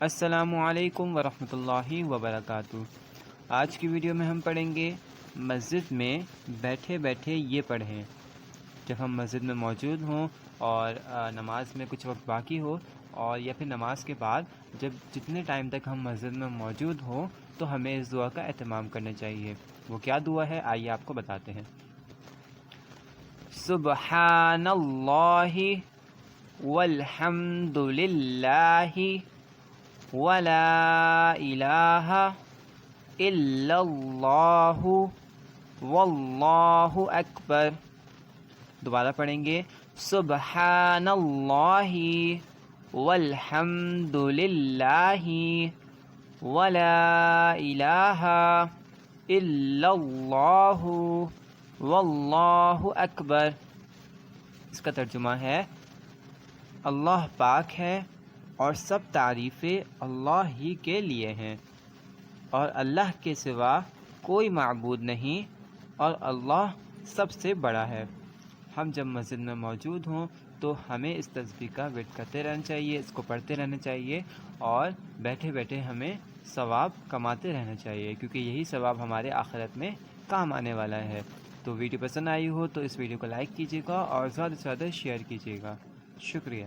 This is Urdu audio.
السلام علیکم ورحمۃ اللہ وبرکاتہ۔ آج کی ویڈیو میں ہم پڑھیں گے مسجد میں بیٹھے بیٹھے یہ پڑھیں۔ جب ہم مسجد میں موجود ہوں اور نماز میں کچھ وقت باقی ہو، اور یا پھر نماز کے بعد جتنے ٹائم تک ہم مسجد میں موجود ہوں تو ہمیں اس دعا کا اہتمام کرنا چاہیے۔ وہ کیا دعا ہے آئیے آپ کو بتاتے ہیں۔ سبحان اللہ والحمد للہ ولا الہ الا اللہ واللہ اکبر۔ دوبارہ پڑھیں گے، سبحان اللہ والحمد للہ ولا الہ الا اللہ واللہ اکبر۔ اس کا ترجمہ ہے، اللہ پاک ہے اور سب تعریفیں اللہ ہی کے لیے ہیں، اور اللہ کے سوا کوئی معبود نہیں، اور اللہ سب سے بڑا ہے۔ ہم جب مسجد میں موجود ہوں تو ہمیں اس تسبیح کا ورد کرتے رہنا چاہیے، اس کو پڑھتے رہنا چاہیے، اور بیٹھے بیٹھے ہمیں ثواب کماتے رہنا چاہیے، کیونکہ یہی ثواب ہمارے آخرت میں کام آنے والا ہے۔ تو ویڈیو پسند آئی ہو تو اس ویڈیو کو لائک کیجیے گا اور زیادہ سے زیادہ شیئر کیجیے گا۔ شکریہ۔